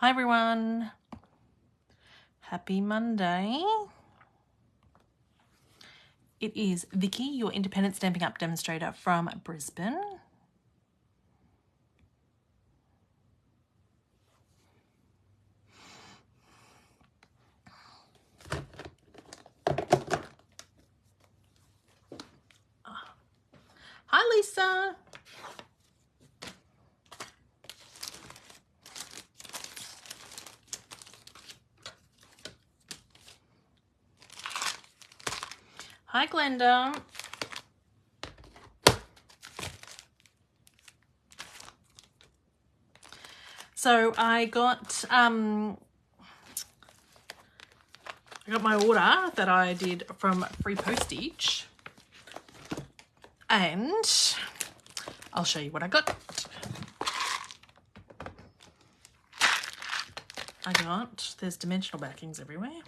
Hi everyone, happy Monday. It is Vicky, your independent Stampin' Up demonstrator from Brisbane. Hi Lisa. Hi Glenda. So I got my order that I did from Free Postage, and I'll show you what I got. There's dimensional backings everywhere.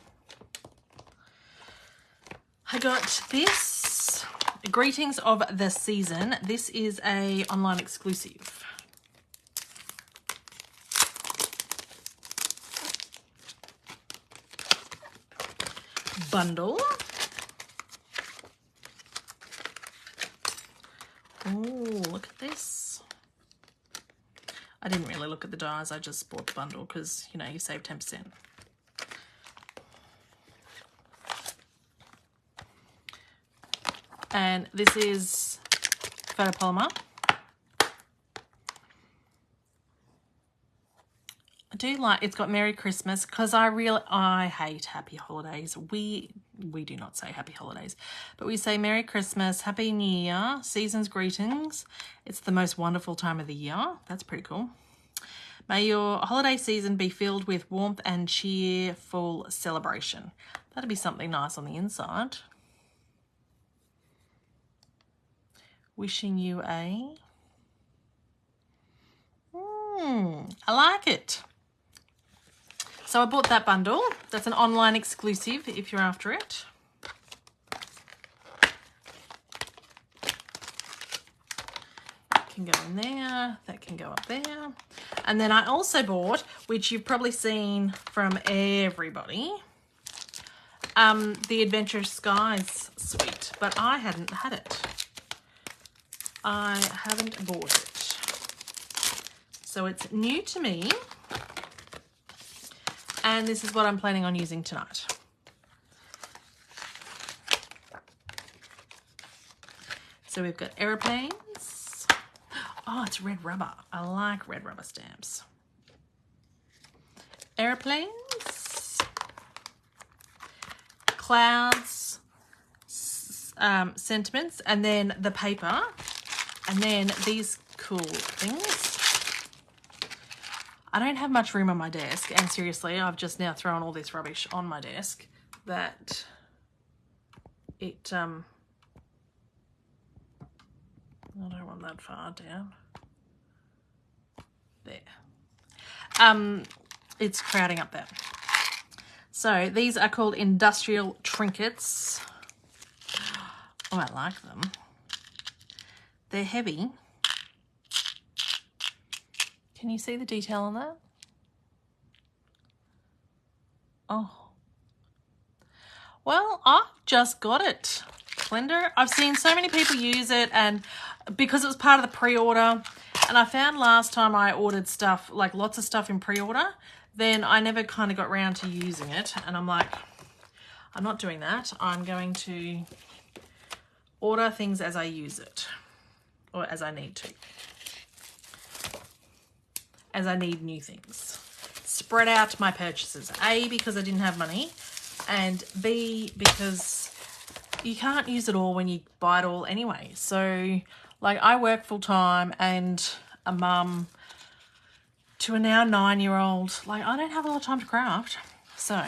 I got this, Greetings of the Season. This is a online exclusive. Bundle. Oh, look at this. I didn't really look at the dies, I just bought the bundle because, you know, you save 10%. And this is photopolymer. I do like, it's got Merry Christmas because I hate Happy Holidays. We do not say Happy Holidays, but we say Merry Christmas, Happy New Year, Season's Greetings. It's the most wonderful time of the year. That's pretty cool. May your holiday season be filled with warmth and cheerful celebration. That'd be something nice on the inside. Wishing you a... I like it. So I bought that bundle. That's an online exclusive if you're after it. That can go in there. That can go up there. And then I also bought, which you've probably seen from everybody, the Adventurous Skies suite, but I hadn't had it. I haven't bought it. So it's new to me. And this is what I'm planning on using tonight. So we've got aeroplanes. Oh, it's red rubber. I like red rubber stamps. Aeroplanes. Clouds. Sentiments. And then the paper. And then these cool things. I don't have much room on my desk, and seriously, I've just now thrown all this rubbish on my desk that it, I don't want that far down. There. It's crowding up there. So these are called industrial trinkets. Oh, I like them. They're heavy. Can you see the detail on that? Oh. Well, I just got it, Glenda. I've seen so many people use it, and because it was part of the pre-order, and I found last time I ordered stuff, like lots of stuff in pre-order, then I never kind of got around to using it, and I'm like, I'm not doing that. I'm going to order things as I use it, or as I need to. As I need new things. Spread out my purchases. A, because I didn't have money, and B, because you can't use it all when you buy it all anyway. So, like, I work full time and a mum to a now 9-year-old. Like, I don't have a lot of time to craft. So,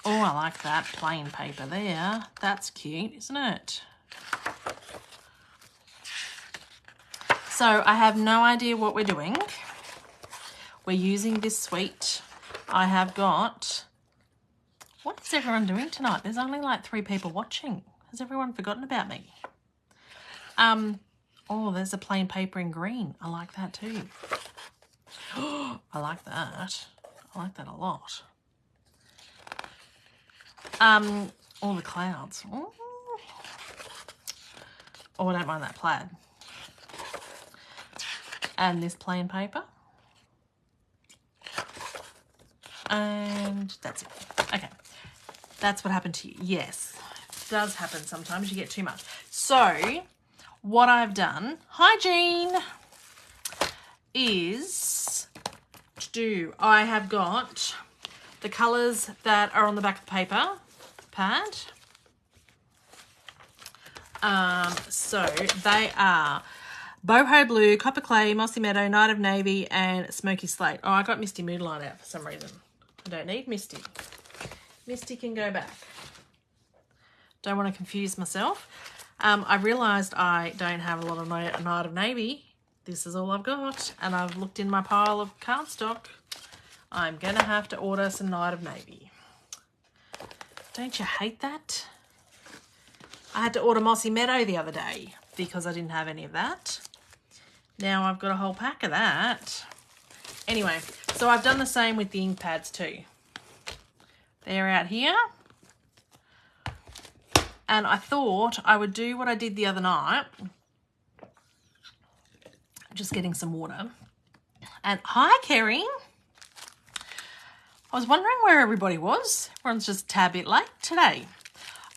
oh, I like that plain paper there. That's cute, isn't it? So I have no idea what we're doing. We're using this suite. I have got... What is everyone doing tonight? There's only like 3 people watching. Has everyone forgotten about me? Oh, there's a plain paper in green. I like that too. I like that. I like that a lot. All the clouds. Ooh. Oh, I don't mind that plaid. And this plain paper. And that's it. Okay. That's what happened to you. Yes. It does happen sometimes. You get too much. So, what I've done, hi Jean, is to do, I have got the colours that are on the back of the paper pad. So they are Boho Blue, Copper Clay, Mossy Meadow, Night of Navy, and Smoky Slate. Oh, I got Misty Moonlight out for some reason. I don't need Misty. Misty can go back. Don't want to confuse myself. I realised I don't have a lot of Night of Navy. This is all I've got. And I've looked in my pile of cardstock. I'm going to have to order some Night of Navy. Don't you hate that? I had to order Mossy Meadow the other day because I didn't have any of that. Now I've got a whole pack of that. Anyway, so I've done the same with the ink pads too. They're out here. And I thought I would do what I did the other night. Just getting some water. And hi, Kerry. I was wondering where everybody was. Everyone's just a tad bit late today.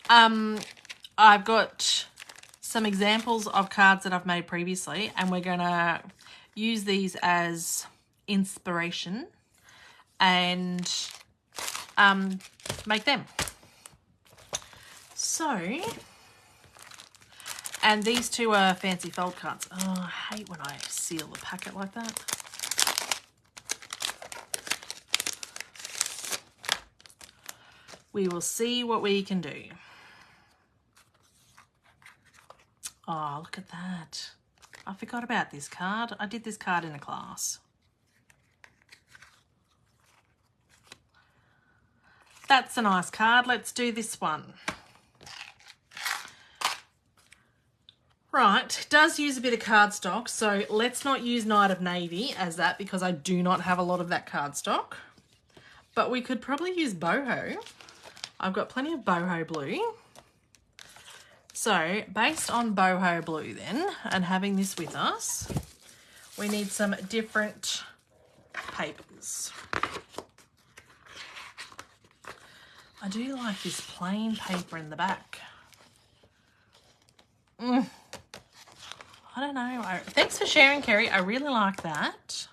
I've got some examples of cards that I've made previously, and we're going to use these as inspiration and make them. So, and these two are fancy fold cards. Oh, I hate when I seal the packet like that. We will see what we can do. Oh, look at that. I forgot about this card. I did this card in a class. That's a nice card. Let's do this one. Right, it does use a bit of cardstock, so let's not use Night of Navy as that because I do not have a lot of that cardstock. But we could probably use boho. I've got plenty of boho blue. So, based on boho blue then, and having this with us, we need some different papers. I do like this plain paper in the back. I don't know. Thanks for sharing, Kerry. I really like that.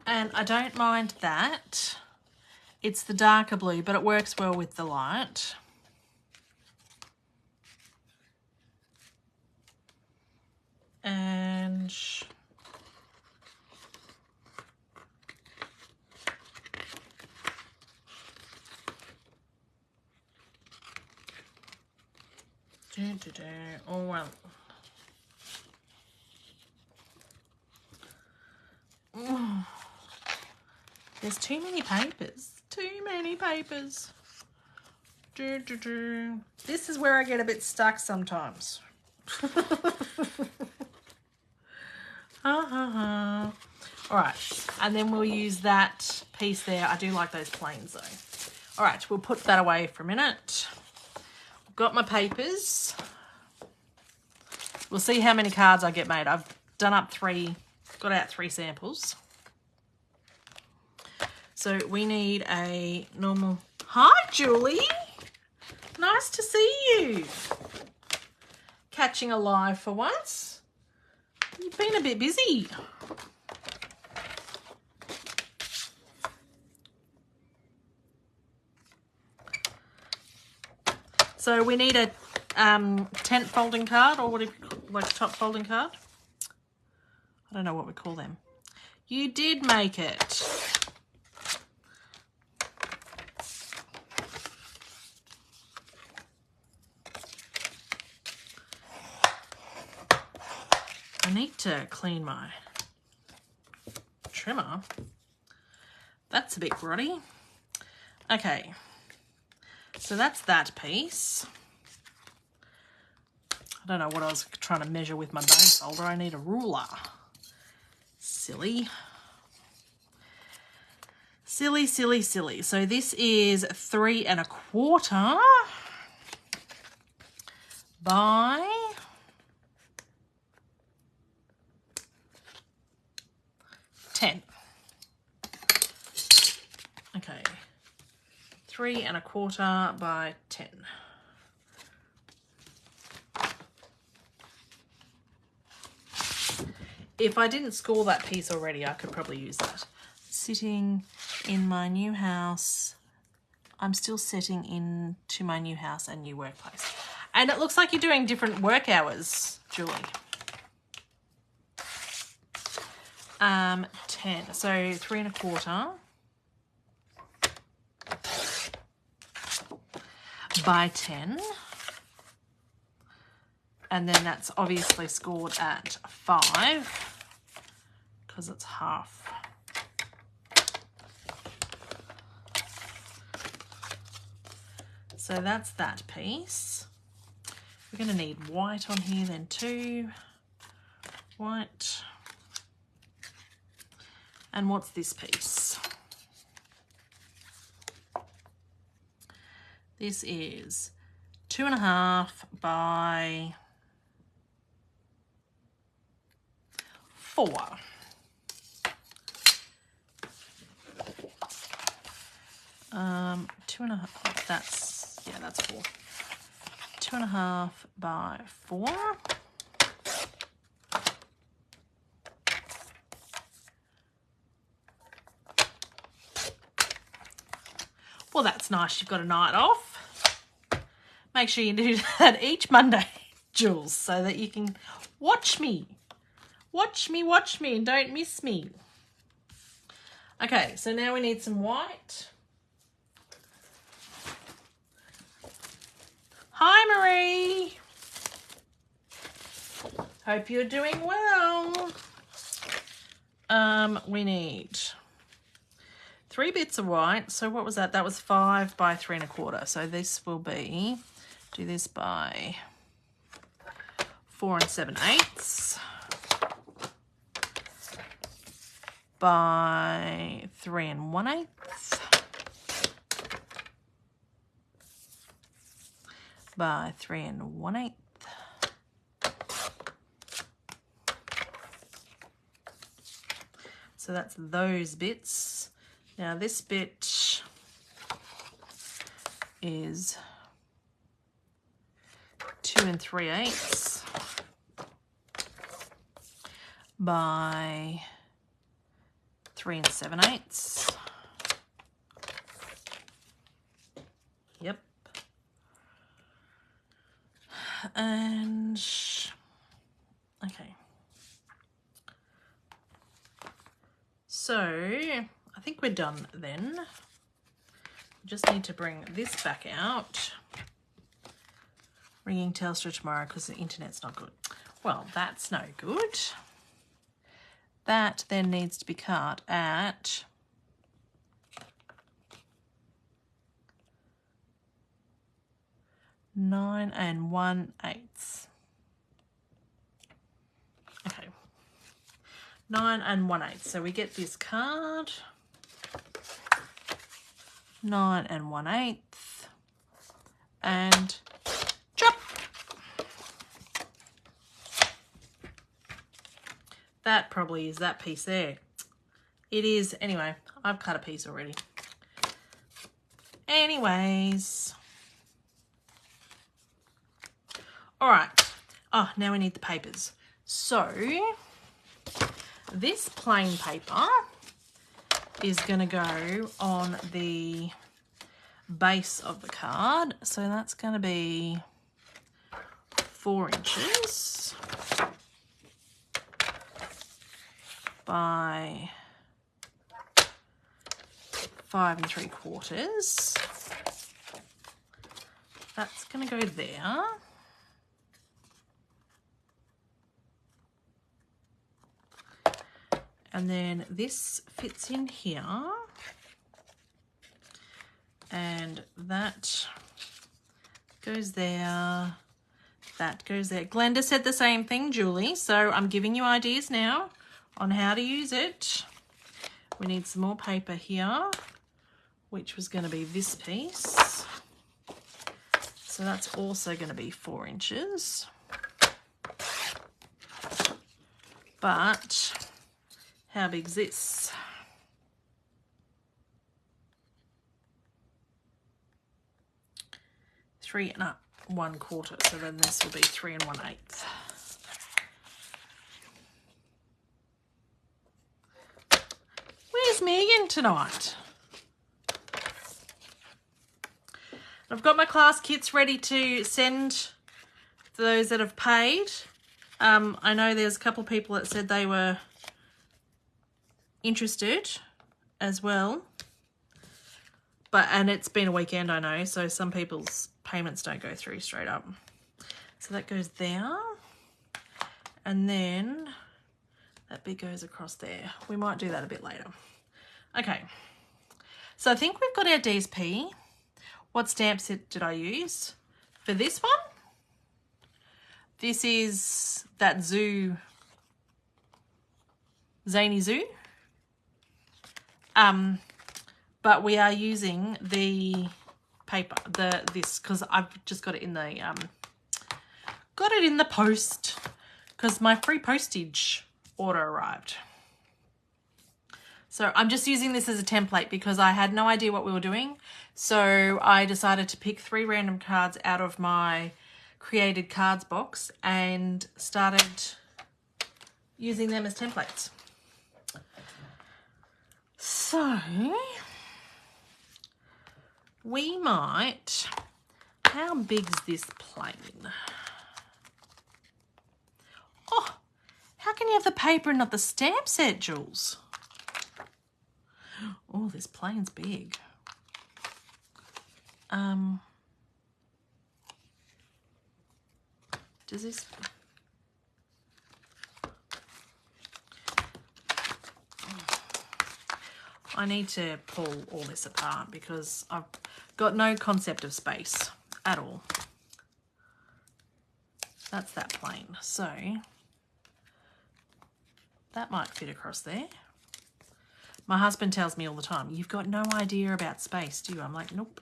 And I don't mind that. It's the darker blue, but it works well with the light. And oh well. There's too many papers. Too many papers. This is where I get a bit stuck sometimes. All right, and then we'll use that piece there. I do like those planes though. All right, we'll put that away for a minute. Got my papers. We'll see how many cards I get made. I've done up got out 3 samples. So we need a normal... Hi, Julie. Nice to see you. Catching a live for once. You've been a bit busy. So we need a tent folding card, or what do you call, like top folding card? I don't know what we call them. You did make it. I need to clean my trimmer. That's a bit grotty. Okay, so that's that piece. I don't know what I was trying to measure with my base holder. I need a ruler. Silly. Silly, silly, silly. So this is 3 1/4 by 10. Okay. 3 1/4 by 10. If I didn't score that piece already, I could probably use that. Sitting in my new house. I'm still setting into my new house and new workplace. And it looks like you're doing different work hours, Julie. 10. So 3 1/4 by 10. And then that's obviously scored at 5 because it's half. So that's that piece. We're going to need white on here then too. White. And what's this piece? This is 2 1/2 by 4. Two and a half. That's 4. 2 1/2 by 4. Well, that's nice. You've got a night off. Make sure you do that each Monday, Jules, so that you can watch me. Watch me, and don't miss me. Okay, so now we need some white. Hi, Marie. Hope you're doing well. We need 3 bits of white. So what was that? That was 5 by 3 1/4. So this will be, do this by 4 7/8 by 3 1/8 by 3 1/8. So that's those bits. Now this bit is 2 3/8 by 3 7/8. Yep. And okay. So I think we're done then. We just need to bring this back out. Ringing Telstra tomorrow because the internet's not good. Well, that's no good. That then needs to be cut at 9 1/8. Okay. 9 1/8. So we get this card. 9 1/8. And chop. That probably is that piece there. It is. Anyway, I've cut a piece already. Anyways. All right. Oh, now we need the papers. So this plain paper is going to go on the base of the card. So that's going to be 4 inches by 5 3/4. That's going to go there. And then this fits in here. And that goes there. That goes there. Glenda said the same thing, Julie. So I'm giving you ideas now on how to use it. We need some more paper here, which was going to be this piece. So that's also going to be 4 inches. But how big's this? Three and 1/4. So then this will be 3 1/8. Where's Megan tonight? I've got my class kits ready to send to those that have paid. I know there's a couple of people that said they were interested as well. And it's been a weekend, I know, so some people's payments don't go through straight up. So that goes there. And then that bit goes across there. We might do that a bit later. Okay. So I think we've got our DSP. What stamp set did I use for this one? This is that Zany Zoo. But we are using the paper, this, because I've just got it in the post, because my free postage order arrived. So I'm just using this as a template because I had no idea what we were doing. So I decided to pick 3 random cards out of my created cards box and started using them as templates. So we might, how big's this plane? Oh, how can you have the paper and not the stamp set, Jules? Oh, this plane's big. Does this... I need to pull all this apart because I've got no concept of space at all. That's that plane. So that might fit across there. My husband tells me all the time, you've got no idea about space, do you? I'm like, nope.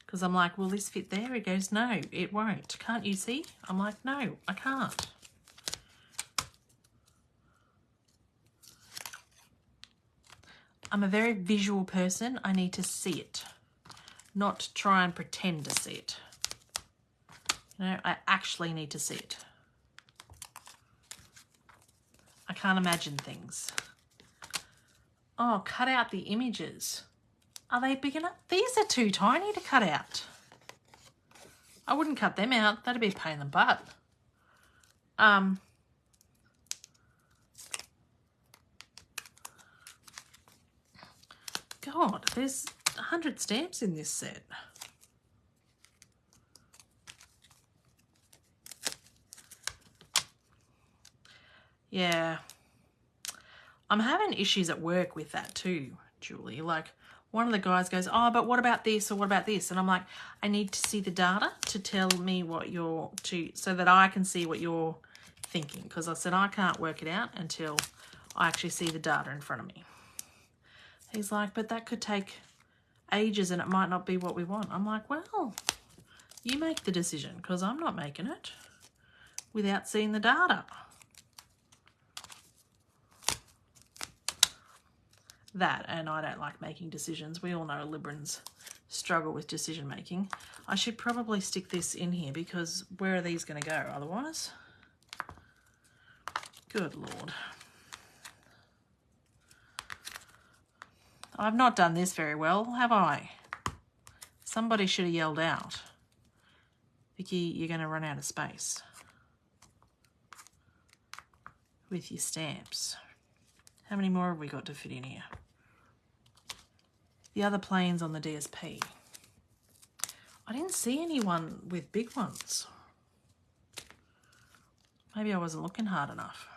Because I'm like, will this fit there? He goes, no, it won't. Can't you see? I'm like, no, I can't. I'm a very visual person. I need to see it, not try and pretend to see it. You know, I actually need to see it. I can't imagine things. Oh, cut out the images. Are they big enough? These are too tiny to cut out. I wouldn't cut them out. That'd be a pain in the butt. God, there's 100 stamps in this set. Yeah. I'm having issues at work with that too, Julie. Like, one of the guys goes, oh, but what about this or what about this? And I'm like, I need to see the data to tell me what you're, so that I can see what you're thinking. Because I said, I can't work it out until I actually see the data in front of me. He's like, but that could take ages and it might not be what we want. I'm like, well, you make the decision because I'm not making it without seeing the data. That, and I don't like making decisions. We all know Librans struggle with decision making. I should probably stick this in here because where are these going to go otherwise? Good Lord. I've not done this very well, have I? Somebody should have yelled out, Vickie, you're going to run out of space with your stamps. How many more have we got to fit in here? The other planes on the DSP. I didn't see anyone with big ones. Maybe I wasn't looking hard enough.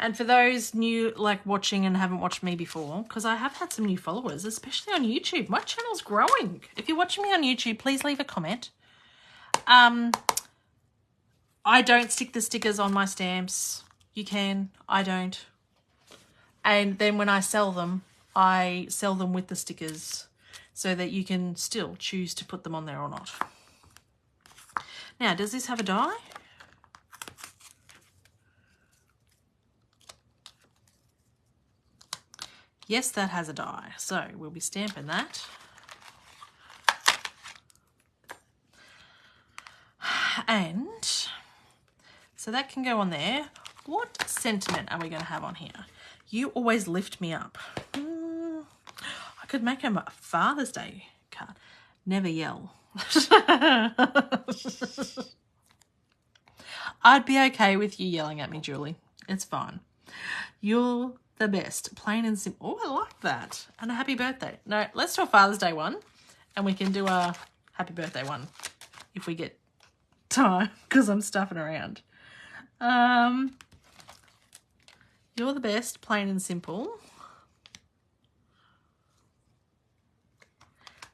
And for those new, like, watching and haven't watched me before, because I have had some new followers, especially on YouTube. My channel's growing. If you're watching me on YouTube, please leave a comment. I don't stick the stickers on my stamps. You can. I don't. And then when I sell them with the stickers so that you can still choose to put them on there or not. Now, does this have a die? Yes, that has a die. So we'll be stamping that. And so that can go on there. What sentiment are we going to have on here? You always lift me up. I could make him a Father's Day card. Never yell. I'd be okay with you yelling at me, Julie. It's fine. You're the best. Plain and simple. Oh, I like that. And a happy birthday. No, let's do a Father's Day one. And we can do a happy birthday one if we get time, because I'm stuffing around. You're the best. Plain and simple.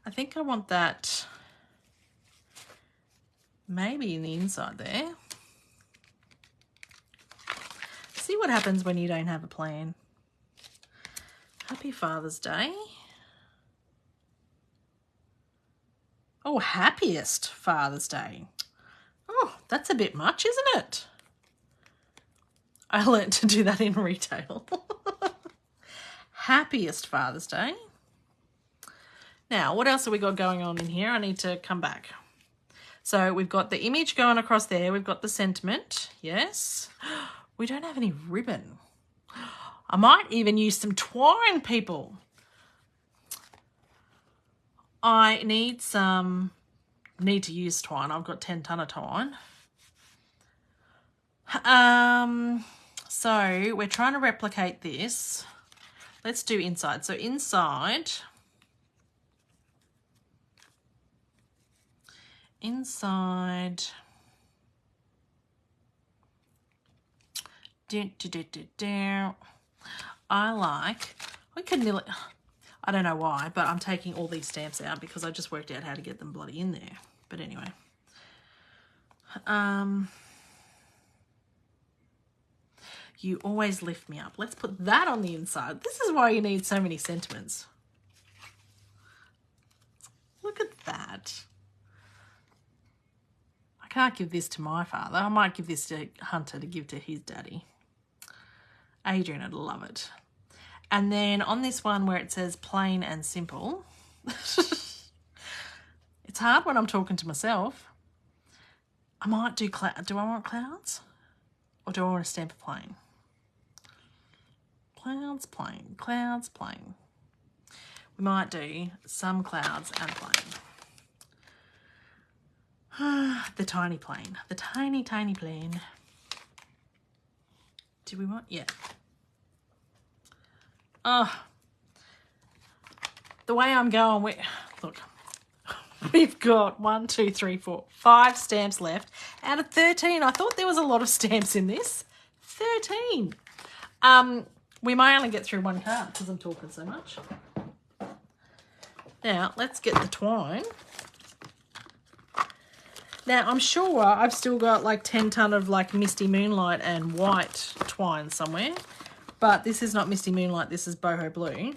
I think I want that maybe in the inside there. See what happens when you don't have a plan. Happy Father's Day. Oh, happiest Father's Day. Oh, that's a bit much, isn't it? I learnt to do that in retail. Happiest Father's Day. Now, what else have we got going on in here? I need to come back. So we've got the image going across there. We've got the sentiment. Yes. We don't have any ribbon. I might even use some twine, people. I need to use twine. I've got 10 ton of twine. So we're trying to replicate this. Let's do inside. So inside. I like, we could nearly, I don't know why, but I'm taking all these stamps out because I just worked out how to get them bloody in there. But anyway. You always lift me up. Let's put that on the inside. This is why you need so many sentiments. Look at that. I can't give this to my father. I might give this to Hunter to give to his daddy. Adrian would love it. And then on this one where it says plain and simple, it's hard when I'm talking to myself. I might do cloud. Do I want clouds? Or do I want to stamp a plain? Clouds, plain. Clouds, plain. We might do some clouds and plain. The tiny plain. The tiny, tiny plain. Do we want? Yeah. Oh. The way I'm going, look. We've got 1, 2, 3, 4, 5 stamps left out of 13. I thought there was a lot of stamps in this. 13. We may only get through one card because I'm talking so much. Now, let's get the twine. Now, I'm sure I've still got like 10 ton of like Misty Moonlight and white twine somewhere. But this is not Misty Moonlight. This is Boho Blue.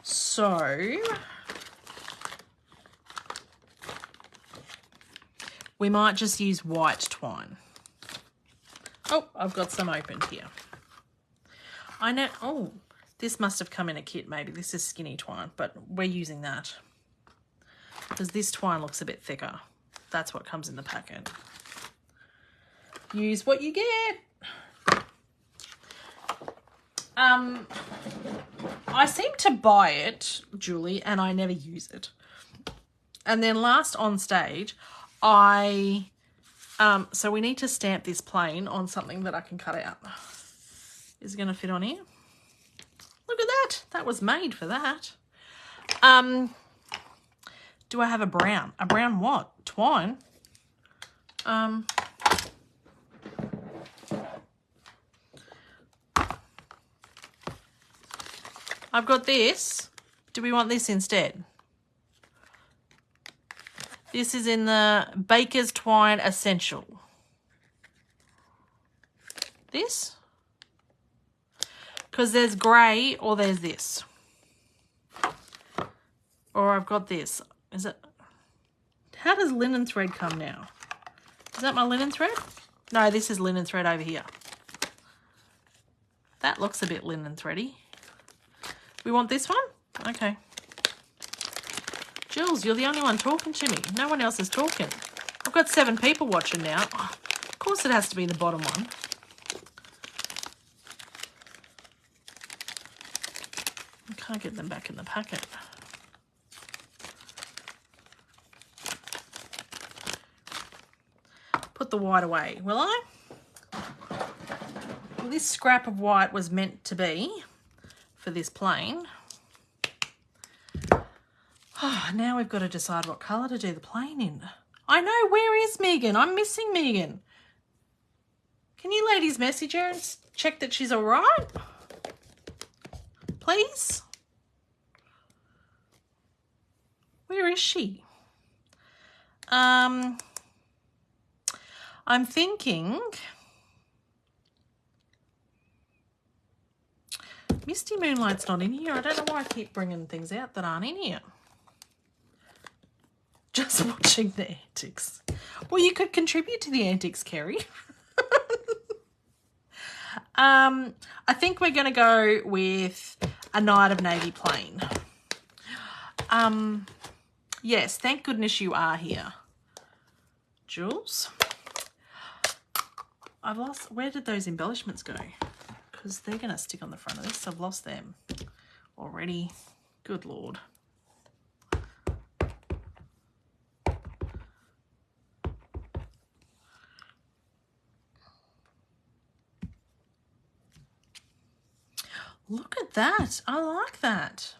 So we might just use white twine. Oh, I've got some opened here. I know, oh, this must have come in a kit maybe. This is skinny twine, but we're using that. Because this twine looks a bit thicker. That's what comes in the packet. Use what you get. I seem to buy it, Julie, and I never use it. And then last on stage, so we need to stamp this plain on something that I can cut out. Is it going to fit on here? Look at that. That was made for that. Do I have a brown? A brown what? Twine? I've got this. Do we want this instead? This is in the Baker's Twine Essential. This? Because there's grey or there's this. Or I've got this. Is it? How does linen thread come now? Is that my linen thread? No, this is linen thread over here. That looks a bit linen thready. We want this one? Okay. Jules, you're the only one talking to me. No one else is talking. I've got 7 people watching now. Oh, of course it has to be the bottom one. I can't get them back in the packet. Put the white away, will I? Well, this scrap of white was meant to be for this plain. Oh, now we've got to decide what colour to do the plain in. I know, where is Megan? I'm missing Megan. Can you ladies message her and check that she's all right? Please? Where is she? I'm thinking Misty Moonlight's not in here. I don't know why I keep bringing things out that aren't in here. Just watching the antics. Well, you could contribute to the antics, Kerry. I think we're going to go with a Night of Navy plain. Yes, thank goodness you are here, Jules. I've lost, where did those embellishments go? Because they're going to stick on the front of this. I've lost them already. Good Lord. Look at that. I like that.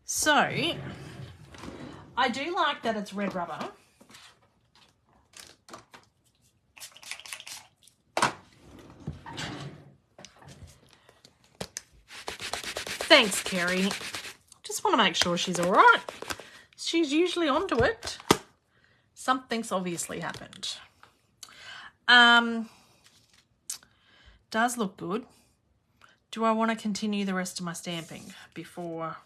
So, I do like that it's red rubber. Thanks, Kerry. Just want to make sure she's all right. She's usually onto it. Something's obviously happened. Does look good. Do I want to continue the rest of my stamping before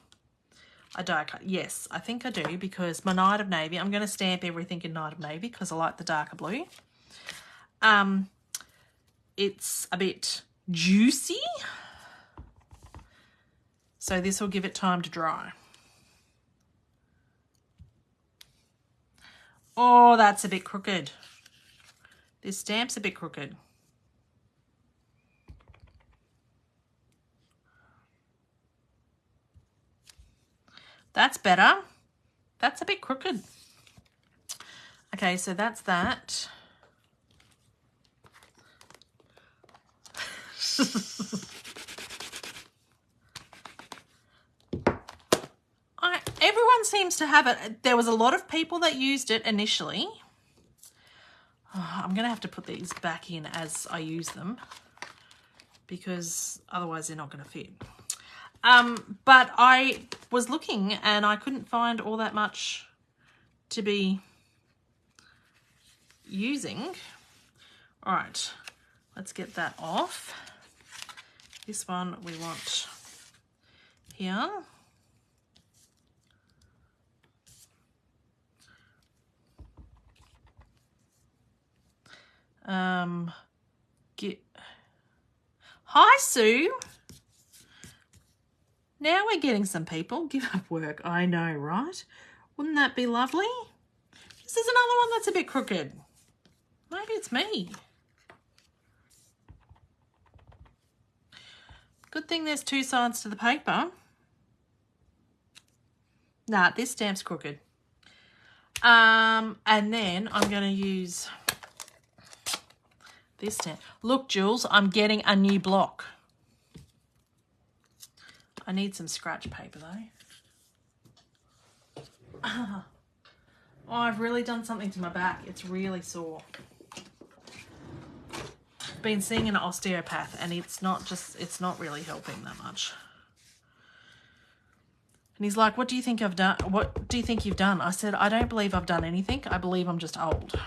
I die cut? Yes, I think I do, because my Night of Navy, I'm going to stamp everything in Night of Navy because I like the darker blue. It's a bit juicy, so this will give it time to dry. Oh, that's a bit crooked. This stamp's a bit crooked. That's better. That's a bit crooked. Okay, so that's that. Everyone seems to have it. There was a lot of people that used it initially. Oh, I'm going to have to put these back in as I use them, because otherwise they're not going to fit. But I was looking and I couldn't find all that much to be using. All right, let's get that off. This one we want here. Hi, Sue. Now we're getting some people. Give up work. I know, right? Wouldn't that be lovely? This is another one that's a bit crooked. Maybe it's me. Good thing there's 2 sides to the paper. Nah, this stamp's crooked. And then I'm going to use this stamp. Look, Jules, I'm getting a new block. I need some scratch paper though. Oh, I've really done something to my back. It's really sore. been seeing an osteopath and it's not really helping that much. And he's like, what do you think I've done? What do you think you've done? I said, I don't believe I've done anything. I believe I'm just old.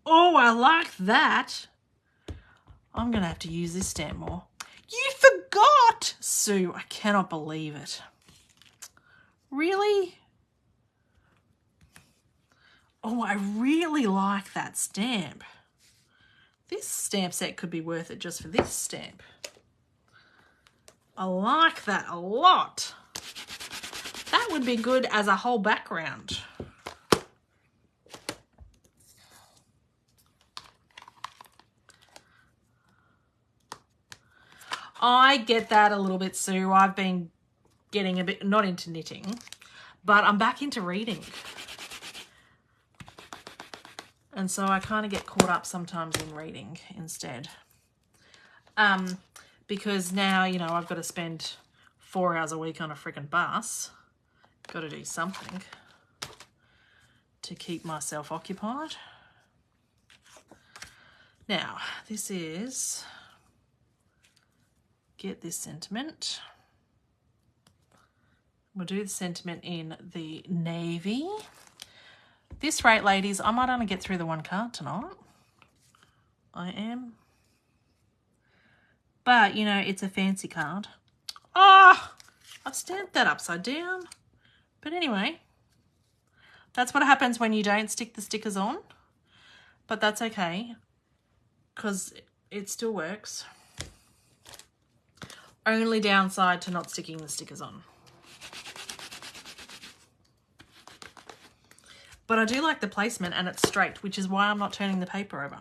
Oh, I like that. I'm going to have to use this stamp more. You forgot! Sue, I cannot believe it. Really? Oh, I really like that stamp. This stamp set could be worth it just for this stamp. I like that a lot. That would be good as a whole background. I get that a little bit, Sue. I've been getting a bit, not into knitting, but I'm back into reading. And so I kind of get caught up sometimes in reading instead. Because now, you know, I've got to spend 4 hours a week on a freaking bus. Got to do something to keep myself occupied. Now, this is Get This Sentiment. We'll do the sentiment in the navy. This rate, ladies, I might only get through the one card tonight. I am. But, you know, it's a fancy card. Oh, I've stamped that upside down. But anyway, that's what happens when you don't stick the stickers on. But that's okay, because it still works. Only downside to not sticking the stickers on. But I do like the placement and it's straight, which is why I'm not turning the paper over.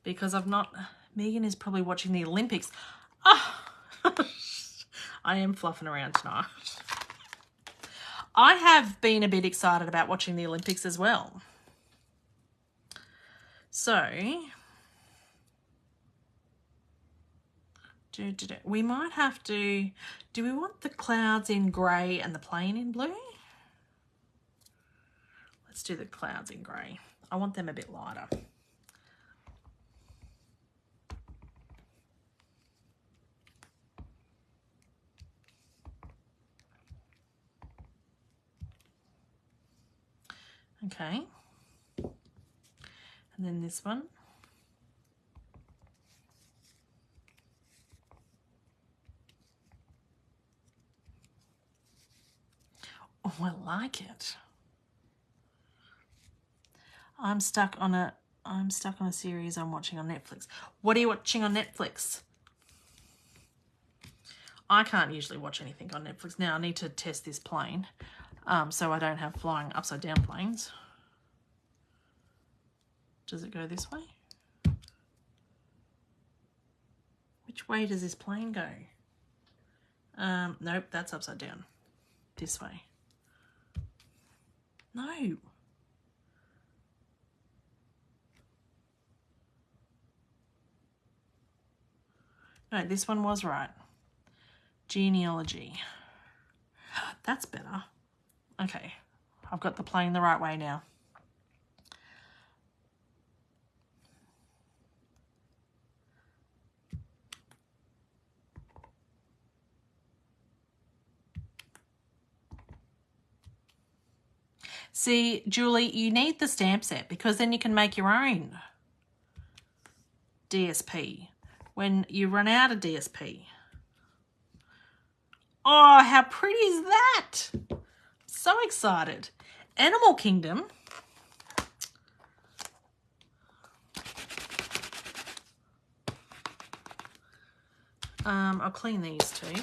Because I've not... Megan is probably watching the Olympics. Oh, I am fluffing around tonight. I have been a bit excited about watching the Olympics as well. So, we might have to... Do we want the clouds in grey and the plane in blue? Let's do the clouds in grey. I want them a bit lighter. Okay. And then this one. Oh, I like it. I'm stuck on a series I'm watching on Netflix. What are you watching on Netflix? I can't usually watch anything on Netflix. Now I need to test this plane, so I don't have flying upside down planes. Does it go this way? Which way does this plane go? Nope, that's upside down. This way. No. No, this one was right. Genealogy. That's better. Okay, I've got the plane the right way now. See, Julie, you need the stamp set because then you can make your own DSP when you run out of DSP. Oh, how pretty is that? So excited. Animal Kingdom. I'll clean these too.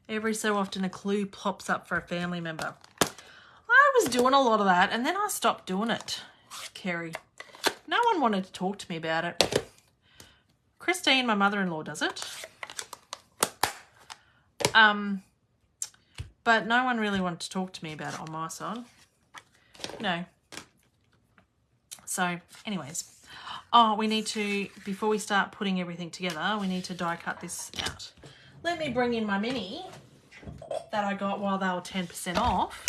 Every so often a clue pops up for a family member. I was doing a lot of that and then I stopped doing it, Kerry. No one wanted to talk to me about it. Christine, my mother-in-law, does it. But no one really wanted to talk to me about it on my side. No. So, anyways. Oh, we need to, before we start putting everything together, we need to die cut this out. Let me bring in my mini that I got while they were 10% off.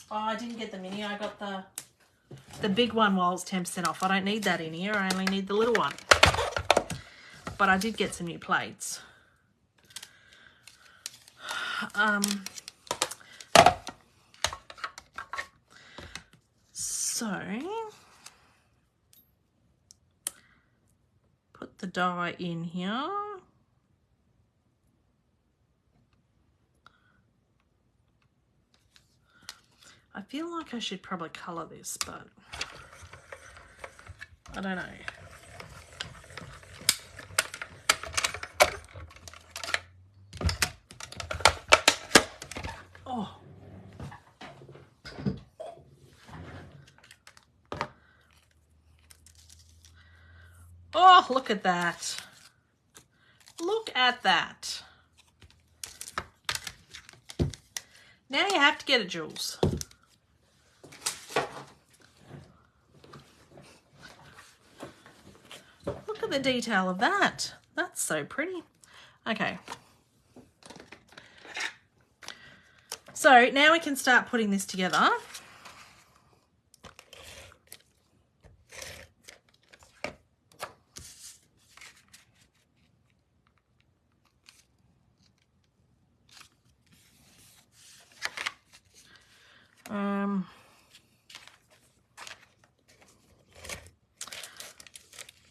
Oh, I didn't get the mini. I got the big one while it's 10% off. I don't need that in here. I only need the little one. But I did get some new plates. So, put the die in here. I feel like I should probably colour this, but I don't know. Oh. Oh, look at that. Look at that. Now you have to get it, Jules. Look at the detail of that. That's so pretty. Okay. So now we can start putting this together.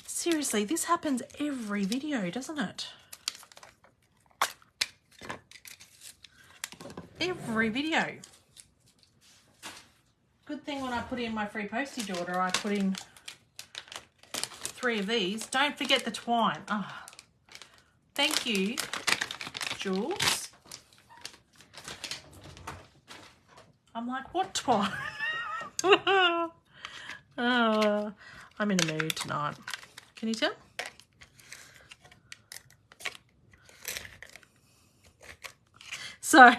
Seriously, this happens every video, doesn't it? Every video. Good thing when I put in my free postage order, I put in 3 of these. Don't forget the twine. Oh, thank you, Jules. I'm like, what twine? Oh, I'm in a mood tonight. Can you tell? So,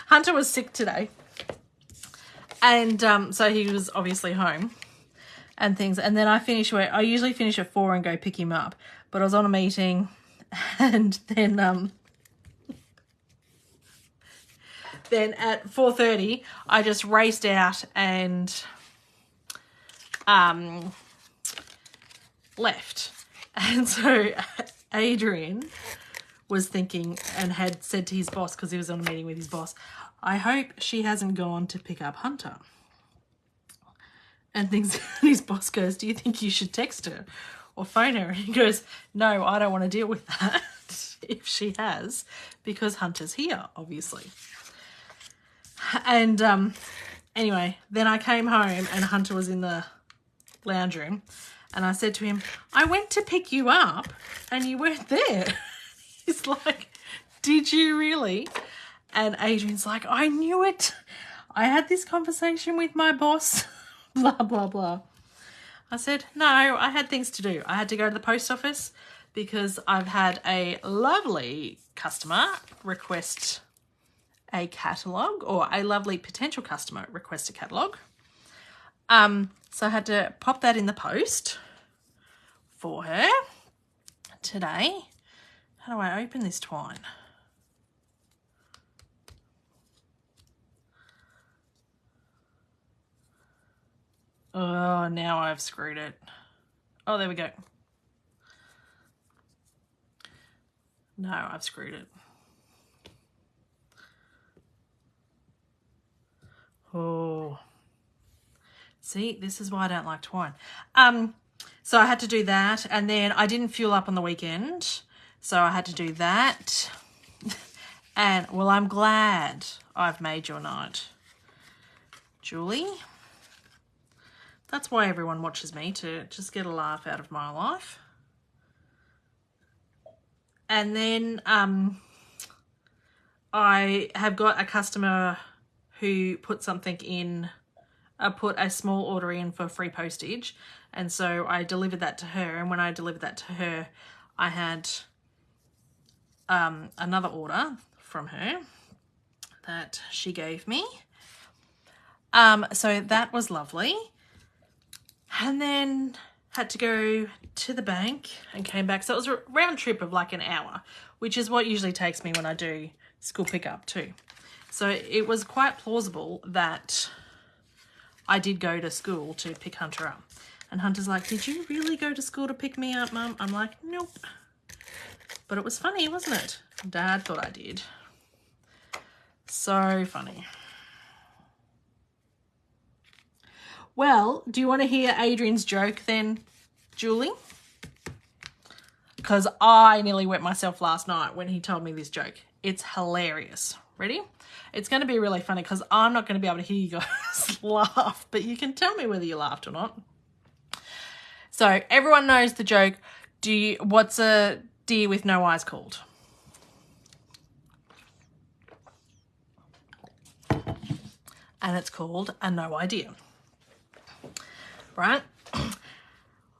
Hunter was sick today. And so he was obviously home and things. And then I finish work. I usually finish at 4 and go pick him up. But I was on a meeting and then at 4:30, I just raced out and left. And so Adrian was thinking and had said to his boss, because he was on a meeting with his boss, I hope she hasn't gone to pick up Hunter. And things. And his boss goes, do you think you should text her or phone her? And he goes, no, I don't want to deal with that if she has, because Hunter's here, obviously. And anyway, then I came home and Hunter was in the lounge room. And I said to him, I went to pick you up and you weren't there. He's like, did you really? And Adrian's like, I knew it. I had this conversation with my boss, blah, blah, blah. I said, no, I had things to do. I had to go to the post office because I've had a lovely customer request a catalogue, or a lovely potential customer request a catalogue. So I had to pop that in the post for her today. How do I open this twine? Oh, now I've screwed it. Oh, there we go. No, I've screwed it. Oh. See, this is why I don't like twine. So I had to do that, and then I didn't fuel up on the weekend, so I had to do that. And, well, I'm glad I've made your night, Julie. That's why everyone watches me, to just get a laugh out of my life. And then I have got a customer who put something in, put a small order in for free postage. And so I delivered that to her. And when I delivered that to her, I had another order from her that she gave me. So that was lovely. And then had to go to the bank and came back. So it was a round trip of like an hour, which is what usually takes me when I do school pickup too. So it was quite plausible that I did go to school to pick Hunter up. And Hunter's like, did you really go to school to pick me up, Mum? I'm like, nope. But it was funny, wasn't it? Dad thought I did. So funny. Well, do you want to hear Adrian's joke then, Julie? Because I nearly wet myself last night when he told me this joke. It's hilarious. Ready? It's going to be really funny because I'm not going to be able to hear you guys laugh, but you can tell me whether you laughed or not. So everyone knows the joke. What's a deer with no eyes called? And it's called a no idea. Right?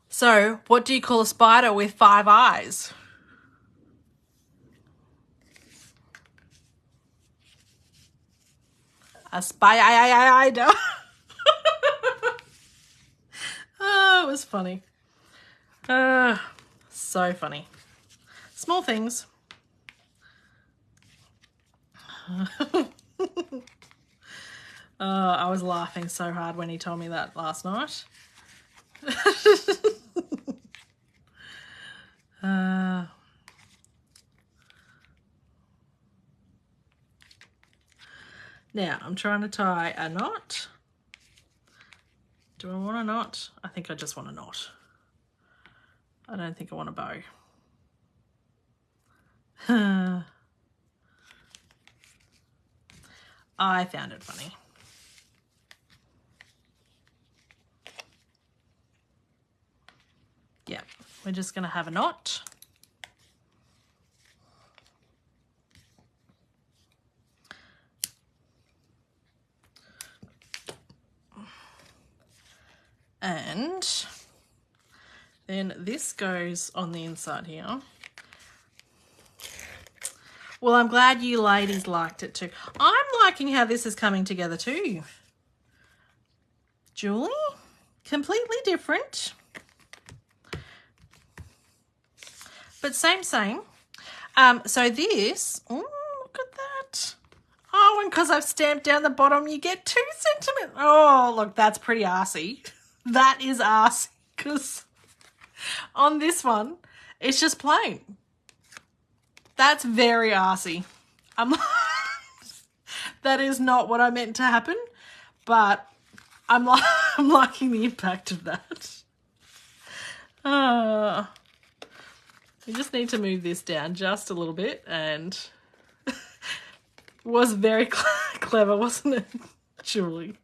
So what do you call a spider with 5 eyes? A spider. Oh, it was funny. So funny. Small things. I was laughing so hard when he told me that last night. Now, I'm trying to tie a knot. Do I want a knot? I think I just want a knot. I don't think I want a bow. I found it funny. Yeah, we're just going to have a knot. And then this goes on the inside here. Well, I'm glad you ladies liked it too. I'm liking how this is coming together too. Julie, completely different. But same. So this, oh, look at that. Oh, and because I've stamped down the bottom, you get 2 centimeters. Oh, look, that's pretty arsey. That is arsey because on this one, it's just plain. That's very arsey. That is not what I meant to happen, but I'm liking the impact of that. We just need to move this down just a little bit, and was very clever, wasn't it, Julie?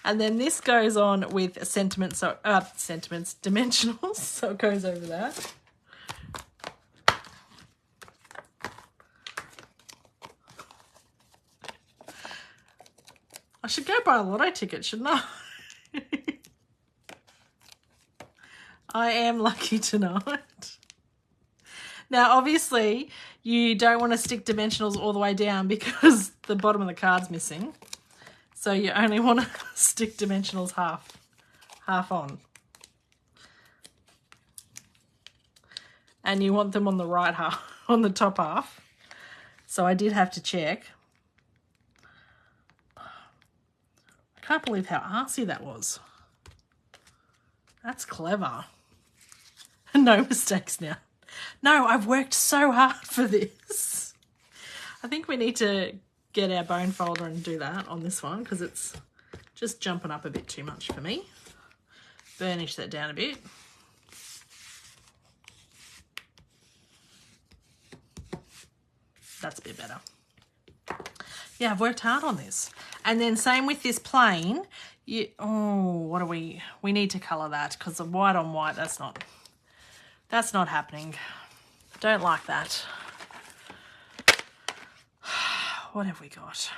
And then this goes on with sentiments, dimensionals, so it goes over that. I should go buy a lotto ticket, shouldn't I? I am lucky tonight. Now, obviously, you don't want to stick dimensionals all the way down because the bottom of the card's missing. So you only want to stick dimensionals half on. And you want them on the right half, on the top half. So I did have to check. I can't believe how arsey that was. That's clever. No mistakes now. No, I've worked so hard for this. I think we need to get our bone folder and do that on this one because it's just jumping up a bit too much for me. Burnish that down a bit. That's a bit better. Yeah, I've worked hard on this. And then same with this plain. What do we need to colour that because the white on white, that's not happening. Don't like that. What have we got?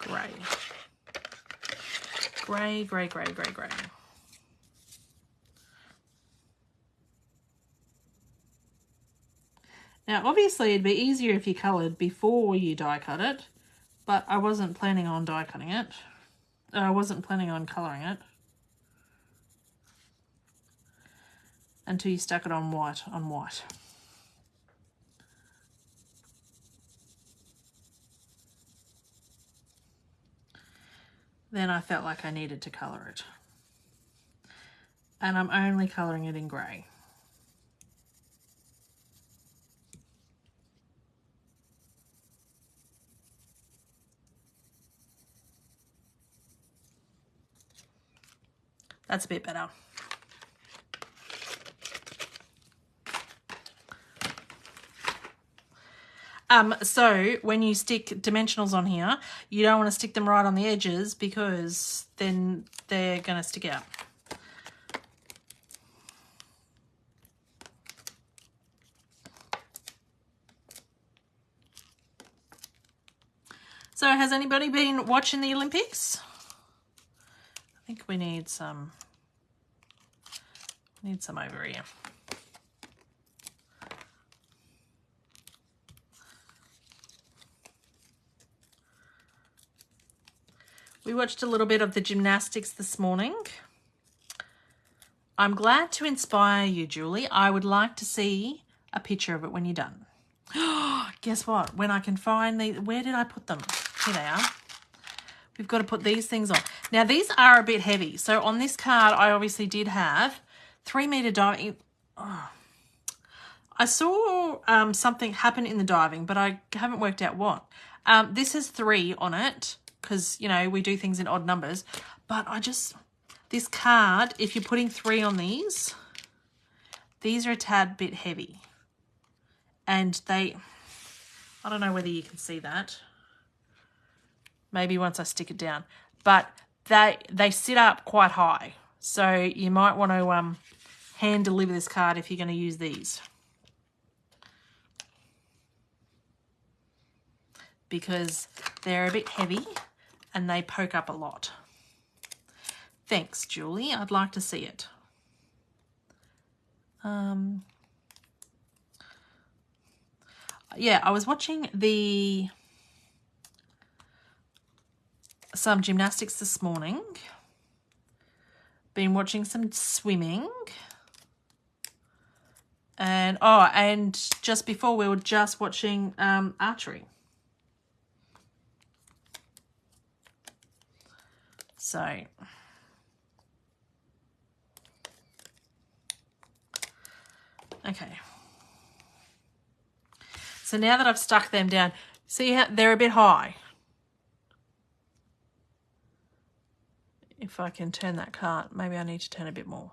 Grey. Grey, grey, grey, grey, grey. Now, obviously, it'd be easier if you coloured before you die cut it, but I wasn't planning on die cutting it. I wasn't planning on colouring it. until you stuck it on white on white. Then I felt like I needed to colour it. And I'm only colouring it in grey. That's a bit better. So when you stick dimensionals on here, you don't want to stick them right on the edges because then they're going to stick out. So has anybody been watching the Olympics? I think we need some over here. We watched a little bit of the gymnastics this morning. I'm glad to inspire you, Julie. I would like to see a picture of it when you're done. Guess what? When I can find the... Where did I put them? Here they are. We've got to put these things on. Now, these are a bit heavy. So on this card, I obviously did have 3 metre diving. Oh. I saw something happen in the diving, but I haven't worked out what. This is 3 on it because, you know, we do things in odd numbers. But this card, if you're putting 3 on these are a tad bit heavy. And I don't know whether you can see that. Maybe once I stick it down. But they sit up quite high. So you might want to hand deliver this card if you're going to use these. Because they're a bit heavy and they poke up a lot. Thanks, Julie. I'd like to see it. Yeah, I was watching some gymnastics this morning. Been watching some swimming. And just before we were just watching archery. So okay. So now that I've stuck them down, see how they're a bit high. If I can turn that card, maybe I need to turn a bit more.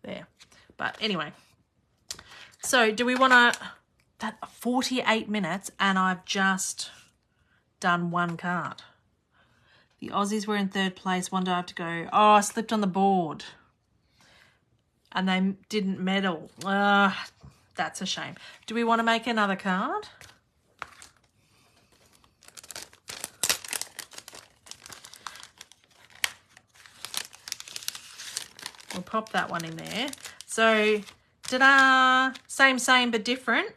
There. But anyway. So do we want to... That 48 minutes and I've just done 1 card. The Aussies were in 3rd place, 1 dive to go. Oh, I slipped on the board. And they didn't medal. That's a shame. Do we want to make another card? We'll pop that one in there. So, ta-da! Same but different.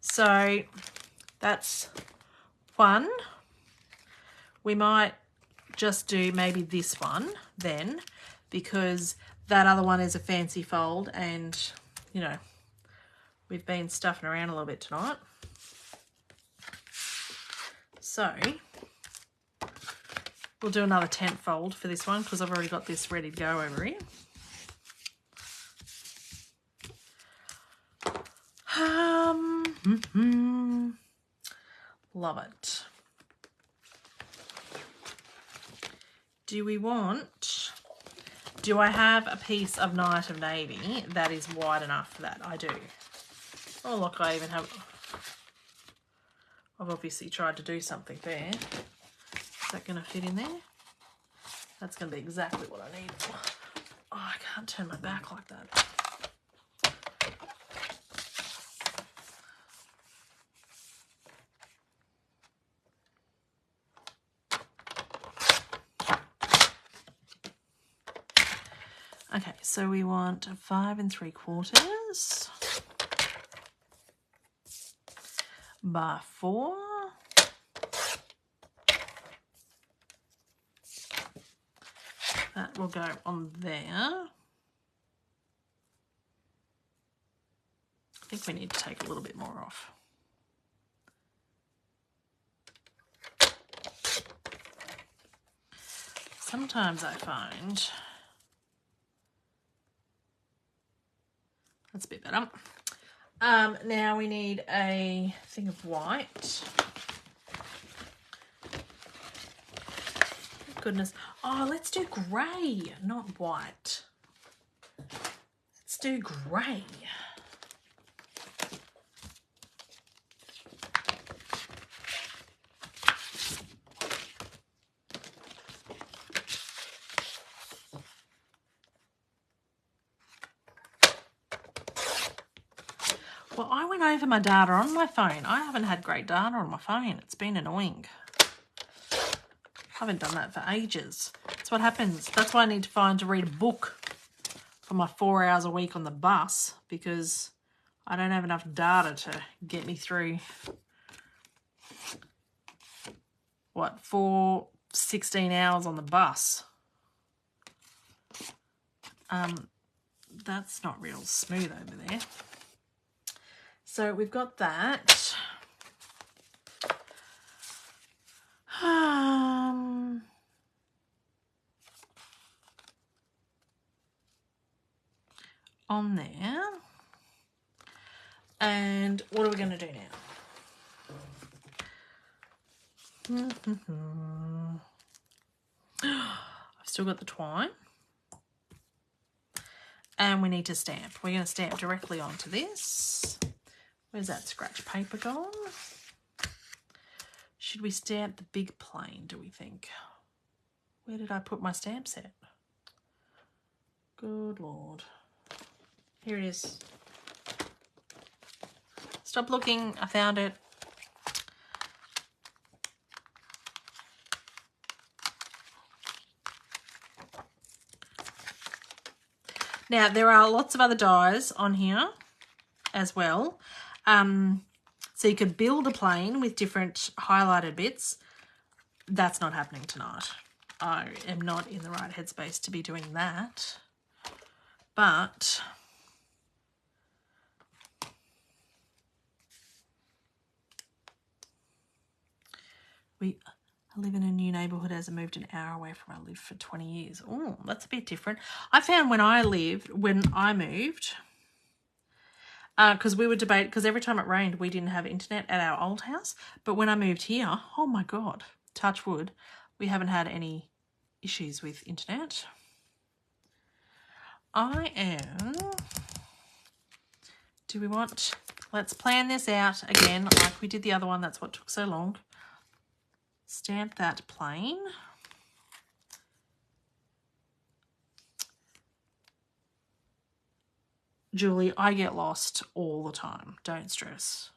So, that's 1. We might just do maybe this one then, because that other one is a fancy fold and, you know, we've been stuffing around a little bit tonight. So we'll do another tent fold for this one because I've already got this ready to go over here. Love it. Do I have a piece of Night of Navy that is wide enough for that? I do. Oh, look, I've obviously tried to do something there. Is that going to fit in there? That's going to be exactly what I need. Oh, I can't turn my back like that. Okay, so we want 5 3/4 by 4. That will go on there. I think we need to take a little bit more off. Sometimes I find that's a bit better. Now we need a thing of white. Goodness. Oh, let's do grey, not white. Let's do grey. Well, I went over my data on my phone. I haven't had great data on my phone. It's been annoying. I haven't done that for ages. That's what happens. That's why I need to find to read a book for my 4 hours a week on the bus, because I don't have enough data to get me through, 16 hours on the bus. That's not real smooth over there. So we've got that. On there. And what are we going to do now? I've still got the twine. And we need to stamp. We're going to stamp directly onto this. Where's that scratch paper gone? Should we stamp the big plane, do we think? Where did I put my stamp set? Good Lord. Here it is. Stop looking. I found it. Now, there are lots of other dies on here as well. So you could build a plane with different highlighted bits. That's not happening tonight. I am not in the right headspace to be doing that. But I live in a new neighbourhood as I moved an hour away from where I lived for 20 years. Oh, that's a bit different. I found when I moved, because we would debate, because every time it rained, we didn't have internet at our old house. But when I moved here, oh my God, touch wood, we haven't had any issues with internet. Let's plan this out again like we did the other one. That's what took so long. Stamp that plane. Julie, I get lost all the time. Don't stress.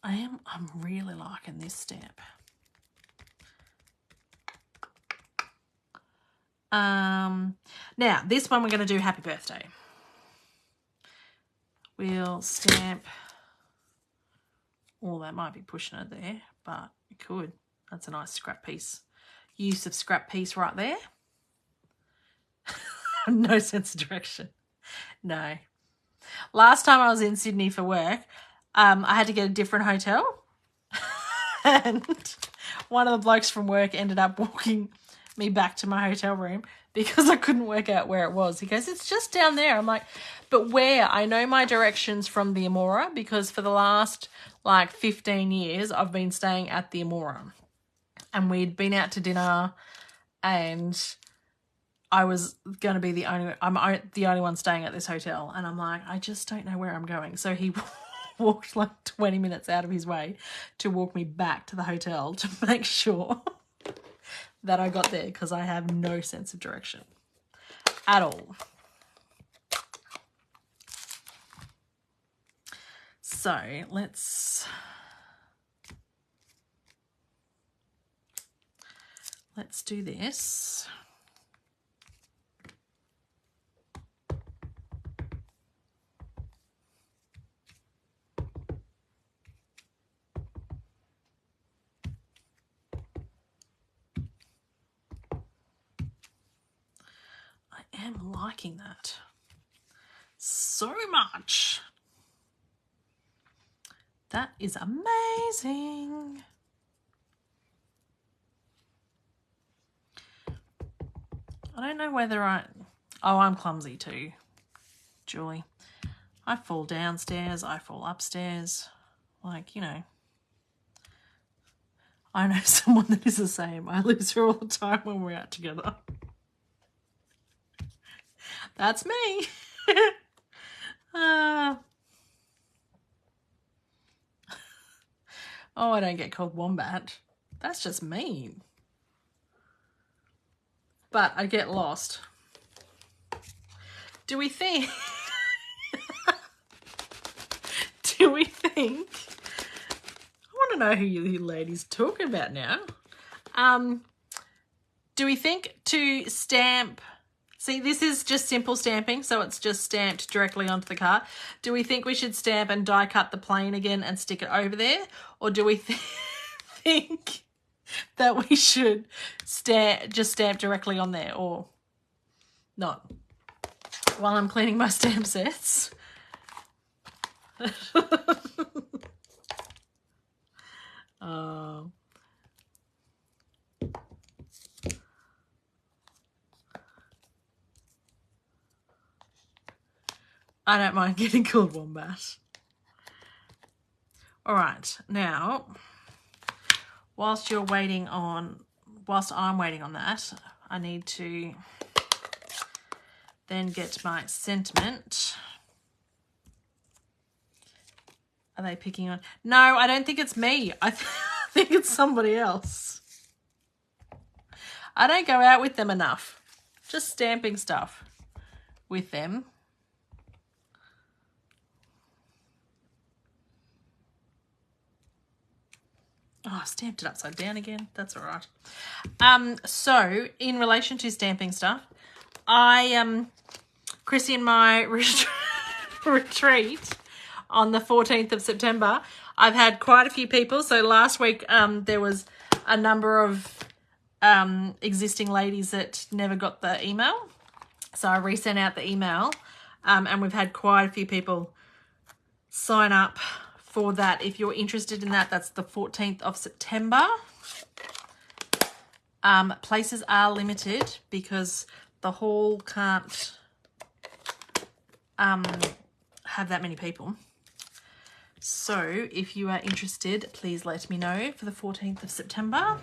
I'm really liking this stamp. Now, this one we're going to do happy birthday. We'll stamp. Oh, that might be pushing it there, but it could. That's a nice scrap piece. Use of scrap piece right there. No sense of direction. No. Last time I was in Sydney for work, I had to get a different hotel. And one of the blokes from work ended up walking me back to my hotel room because I couldn't work out where it was. He goes, it's just down there. I'm like, but where? I know my directions from the Amora because for the last 15 years I've been staying at the Amora. And we'd been out to dinner and I was going to be the only one staying at this hotel. And I'm like, I just don't know where I'm going. So he walked 20 minutes out of his way to walk me back to the hotel to make sure that I got there because I have no sense of direction at all. So let's do this. liking that so much. That is amazing. I don't know whether I'm clumsy too, Julie. I fall downstairs, I fall upstairs. Like, you know. I know someone that is the same. I lose her all the time when we're out together. That's me. Oh, I don't get called wombat. That's just mean. But I get lost. Do we think... Do we think... I want to know who you ladies are talking about now. Do we think to stamp... See, this is just simple stamping, so it's just stamped directly onto the card. Do we think we should stamp and die cut the plane again and stick it over there? Or do we think that we should just stamp directly on there or not? While I'm cleaning my stamp sets. I don't mind getting called wombat. All right, now, whilst I'm waiting on that, I need to then get my sentiment. Are they picking on? No, I don't think it's me. I think it's somebody else. I don't go out with them enough. Just stamping stuff with them. Oh, I stamped it upside down again. That's all right. So, in relation to stamping stuff, Chrissy and my retreat on the 14th of September, I've had quite a few people. So last week there was a number of existing ladies that never got the email. So I resent out the email and we've had quite a few people sign up for that. If you're interested in that, that's the 14th of September. Places are limited because the hall can't have that many people. So if you are interested, please let me know for the 14th of September.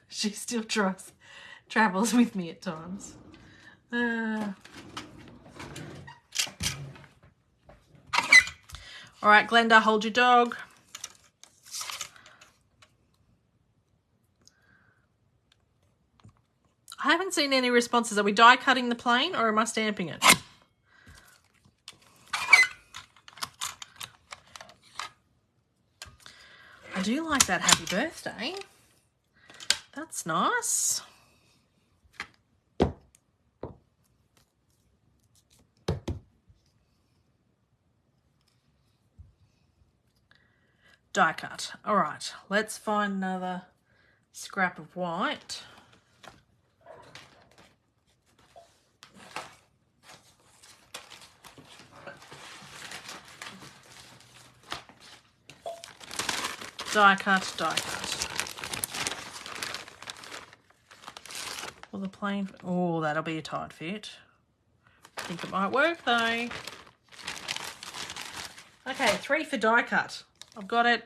She still travels with me at times. All right, Glenda, hold your dog. I haven't seen any responses. Are we die cutting the plane or am I stamping it? I do like that happy birthday. That's nice. Die cut. All right, let's find another scrap of white. Die cut, die cut. Well, the plane, oh, that'll be a tight fit. I think it might work though. Okay, 3 for die cut. I've got it.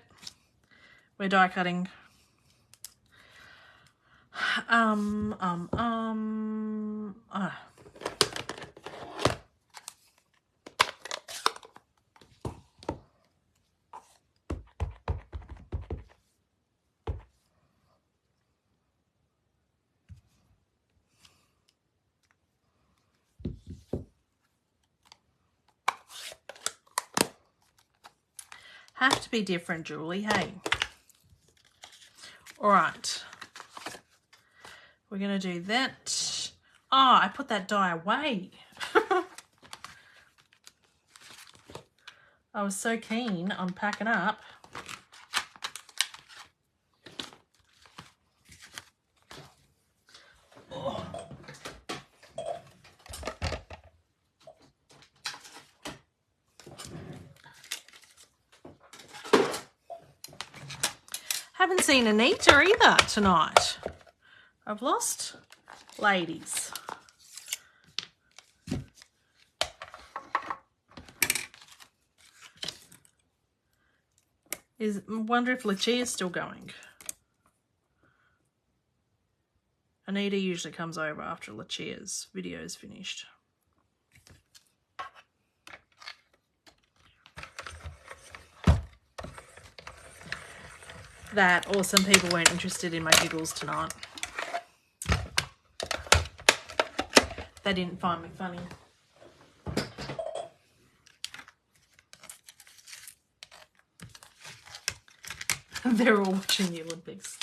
We're die cutting. Have to be different, Julie, hey. All right. We're going to do that. Oh, I put that die away. I was so keen on packing up. Oh. Haven't seen Anita either tonight. I've lost ladies. Wonder if Lucia's still going. Anita usually comes over after Lucia's video is finished. That, or some people weren't interested in my giggles tonight. They didn't find me funny. They're all watching the Olympics.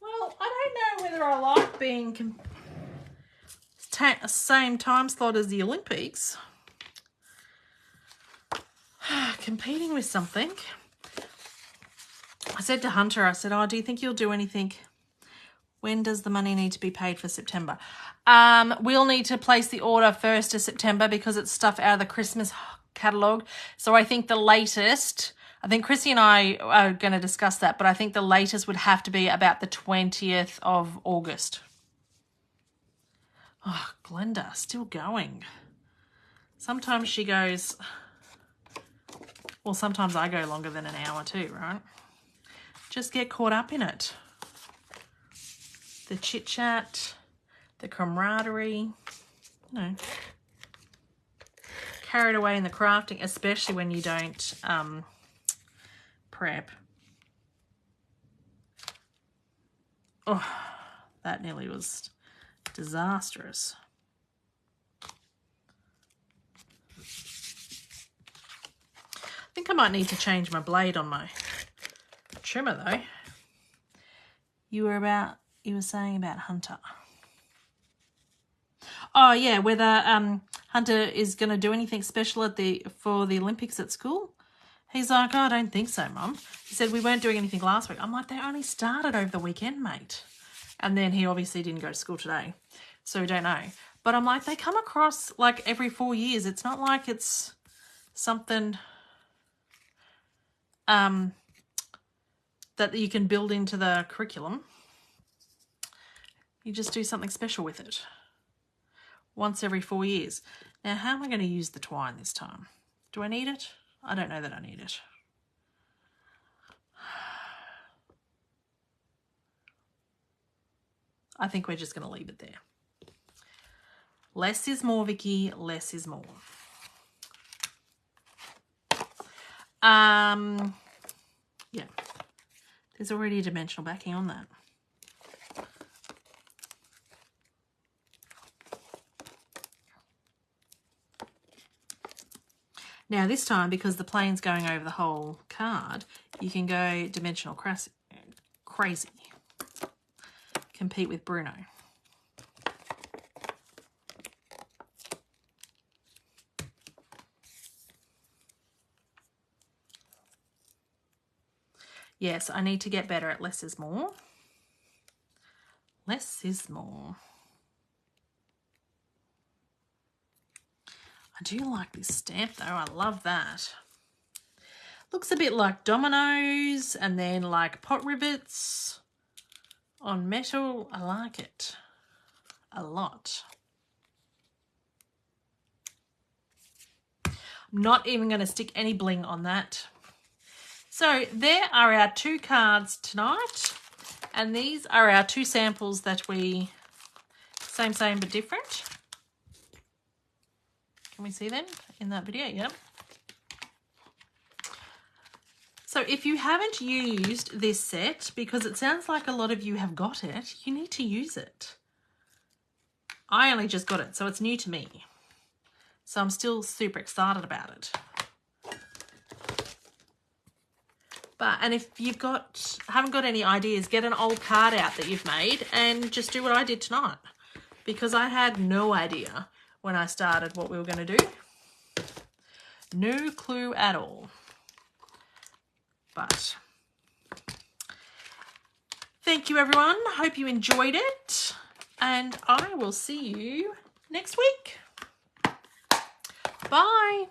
Well, I don't know whether I like being same time slot as the Olympics. Competing with something. I said to Hunter, I said, oh, do you think you'll do anything? When does the money need to be paid for September? We'll need to place the order 1st of September because it's stuff out of the Christmas catalogue. So I think the latest, I think Chrissy and I are going to discuss that, but I think the latest would have to be about the 20th of August. Oh, Glenda, still going. Sometimes she goes, well, sometimes I go longer than an hour too, right? Just get caught up in it. The chit-chat, the camaraderie, you know, carried away in the crafting, especially when you don't prep. Oh, that nearly was disastrous. I think I might need to change my blade on my trimmer though. You were saying about Hunter. Oh yeah, whether Hunter is going to do anything special for the Olympics at school. He's like, oh, I don't think so, Mum. He said we weren't doing anything last week. I'm like, they only started over the weekend, mate. And then he obviously didn't go to school today, so we don't know. But I'm like, they come across like every 4 years. It's not like it's something that you can build into the curriculum. You just do something special with it. Once every 4 years. Now, how am I going to use the twine this time? Do I need it? I don't know that I need it. I think we're just going to leave it there. Less is more, Vickie. Less is more. Yeah. There's already a dimensional backing on that. Now this time, because the plane's going over the whole card, you can go dimensional crazy. Compete with Bruno. Yes, I need to get better at less is more. Less is more. I do like this stamp though. I love that. Looks a bit like dominoes and then like pot rivets on metal. I like it a lot. I'm not even going to stick any bling on that. So there are our 2 cards tonight, and these are our 2 samples that we, same but different. Can we see them in that video? Yep. So if you haven't used this set, because it sounds like a lot of you have got it, you need to use it. I only just got it, so it's new to me. So I'm still super excited about it. And if you've haven't got any ideas, get an old card out that you've made and just do what I did tonight. Because I had no idea when I started what we were going to do. No clue at all. But thank you, everyone. Hope you enjoyed it. And I will see you next week. Bye.